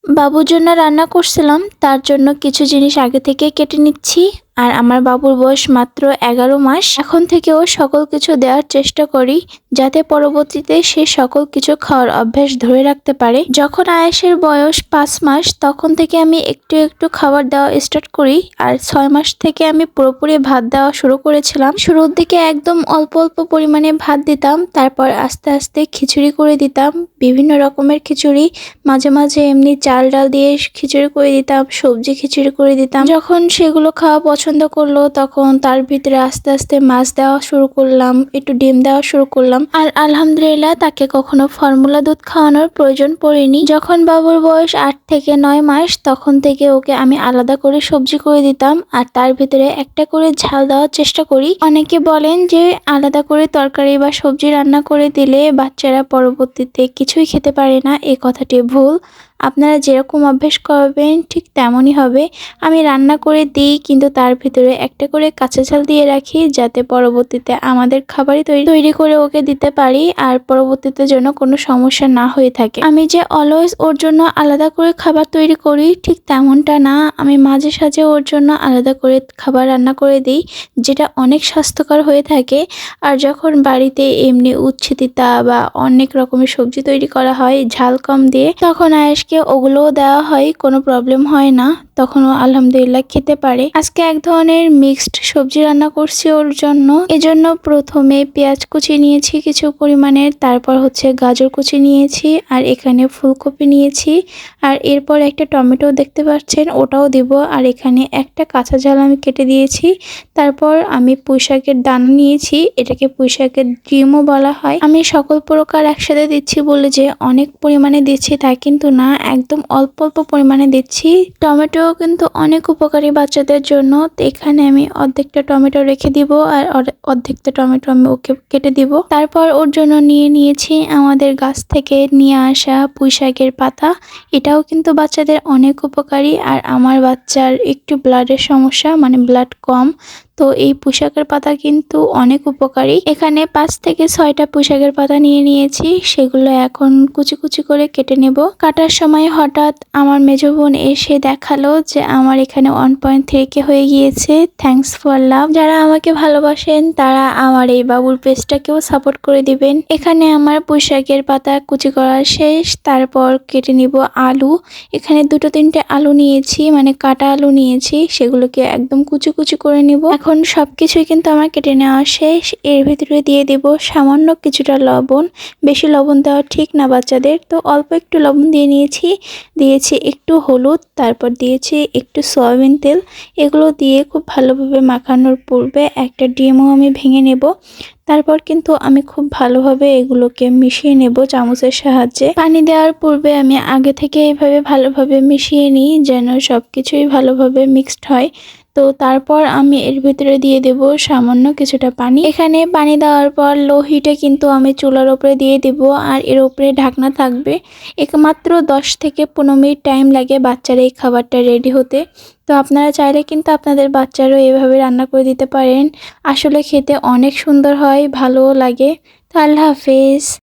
বাবুর জন্য রান্না করছিলাম, তার জন্য কিছু জিনিস আগে থেকে কেটে নিচ্ছি। আর আমার বাবুর বয়স মাত্র 11 মাস। এখন থেকেও সকল কিছু দেওয়ার চেষ্টা করি, যাতে পরবর্তীতে সে সকল কিছু খাওয়ার অভ্যাস ধরে রাখতে পারে। যখন আয়েশের বয়স 5 মাস, তখন থেকে আমি একটু একটু খাবার দেওয়া স্টার্ট করি। আর 6 মাস থেকে আমি পুরোপুরি ভাত দেওয়া শুরু করেছিলাম। শুরুর দিকে একদম অল্প অল্প পরিমাণে ভাত দিতাম, তারপর আস্তে আস্তে খিচুড়ি করে দিতাম, বিভিন্ন রকমের খিচুড়ি। মাঝে মাঝে এমনি চাল ডাল দিয়ে খিচুড়ি করে দিতাম, সবজি খিচুড়ি করে দিতাম। যখন সেগুলো খাওয়া পছন্দ করলো, তখন তার ভিতরে আস্তে আস্তে মাছ দেওয়া শুরু করলাম, একটু ডিম দেওয়া শুরু করলাম। আর আলহামদুলিল্লাহ, তাকে কখনো ফর্মুলা দুধ খাওয়ানোর প্রয়োজন পড়েনি। যখন বাবুর বয়স 8 থেকে 9 মাস, তখন থেকে ওকে আমি আলাদা করে সবজি করে দিতাম, আর তার ভিতরে একটা করে ঝাল দেওয়ার চেষ্টা করি। অনেকে বলেন যে আলাদা করে তরকারি বা সবজি রান্না করে দিলে বাচ্চারা পরবর্তীতে কিছুই খেতে পারে না। এই কথাটি ভুল। আপনারা যেরকম অভ্যেস করবেন ঠিক তেমনই হবে। আমি রান্না করে দিই, কিন্তু তার ভিতরে একটা করে কাঁচা ঝাল দিয়ে রাখি, যাতে পরবর্তীতে আমাদের খাবারই তৈরি করে ওকে দিতে পারি, আর পরবর্তীতে যেন কোনো সমস্যা না হয়ে থাকে। আমি যে অলওয়েজ ওর জন্য আলাদা করে খাবার তৈরি করি ঠিক তেমনটা না। আমি মাঝে সাঝে ওর জন্য আলাদা করে খাবার রান্না করে দিই, যেটা অনেক স্বাস্থ্যকর হয়ে থাকে। আর যখন বাড়িতে এমনি উচ্ছে তিতা বা অনেক রকমের সবজি তৈরি করা হয় ঝাল কম দিয়ে, তখন আয়েশকে ওগুলোও দেওয়া হয়, কোনো প্রবলেম হয় না, তখনও আলহামদুলিল্লাহ খেতে পারে। আজকে এক ধরনের মিক্সড সবজি রান্না করছি ওর জন্য। এজন্য প্রথমে পেঁয়াজ কুচি নিয়েছি কিছু পরিমাণের, তারপর হচ্ছে গাজর কুচি নিয়েছি, আর এখানে ফুলকপি নিয়েছি, আর এরপর একটা টমেটো দেখতে পাচ্ছেন, ওটাও দিব। আর এখানে একটা কাঁচা ঝাল আমি কেটে দিয়েছি। তারপর আমি পুঁইশাকের দানা নিয়েছি, এটাকে পুঁইশাকের ডিমও বলা হয়। আমি সকল প্রকার একসাথে দিচ্ছি বলে যে অনেক পরিমাণে দিচ্ছি তা কিন্তু না, একদম অল্প অল্প পরিমাণে দিচ্ছি। টমেটো কিন্তু অনেক উপকারী বাচ্চাদের জন্য। তো এখানে আমি অর্ধেকটা টমেটো রেখে দিব, আর অর্ধেকটা টমেটো আমি ওকে কেটে দিব। তারপর ওর জন্য নিয়ে নিয়েছি আমাদের গাছ থেকে নিয়ে আসা পুঁইশাকের পাতা। এটাও কিন্তু বাচ্চাদের অনেক উপকারী। আর আমার বাচ্চার একটু ব্লাডের সমস্যা, মানে ব্লাড কম, তো এই পুঁইশাকের পাতা কিন্তু অনেক উপকারী। এখানে 5 থেকে 6টা পুঁইশাকের পাতা নিয়ে নিয়েছি, সেগুলো এখন কুচি কুচি করে কেটে নেব। কাটার সময় হঠাৎ আমার মেজো বোন এসে দেখালো যে আমার এখানে 1.3K হয়ে গিয়েছে। থ্যাঙ্কস ফর লাভ। যারা আমাকে ভালোবাসেন তারা আমার এই বাবুর পেজটাকেও সাপোর্ট করে দিবেন। এখানে আমার পুঁইশাকের পাতা কুচি করা শেষ। তারপর কেটে নিব আলু। এখানে 2-3টে আলু নিয়েছি, মানে কাটা আলু নিয়েছি, সেগুলোকে একদম কুচি কুচি করে নিব। এখন সবকিছুই কিন্তু আমার কেটে নেওয়া শেষ। এর ভিতরে দিয়ে দেব সামান্য কিছুটা লবণ। বেশি লবণ দেওয়া ঠিক না বাচ্চাদের, তো অল্প একটু লবণ দিয়ে নিয়েছি। দিয়েছি একটু হলুদ, তারপর দিয়েছি একটু সয়াবিন তেল। এগুলো দিয়ে খুব ভালোভাবে মাখানোর পূর্বে একটা ডিমও আমি ভেঙে নেব। তারপর কিন্তু আমি খুব ভালোভাবে এগুলোকে মিশিয়ে নেব চামচের সাহায্যে। পানি দেওয়ার পূর্বে আমি আগে থেকে এইভাবে ভালোভাবে মিশিয়ে নিই, যেন সবকিছুই ভালোভাবে মিক্সড হয়। তো তারপর আমি এর ভিতরে দিয়ে দেব সামান্য কিছুটা পানি। এখানে পানি দেওয়ার পর লো হিটে কিন্তু আমি চুলার উপরে দিয়ে দেব, আর এর উপরে ঢাকনা থাকবে। একমাত্র 10 থেকে 15 মিনিট টাইম লাগে বাচ্চার এই খাবারটা রেডি হতে। তো আপনারা চাইলে কিন্তু আপনাদের বাচ্চারও এভাবে রান্না করে দিতে পারেন। আসলে খেতে অনেক সুন্দর হয়, ভালোও লাগে। তো আল্লাহ হাফেজ।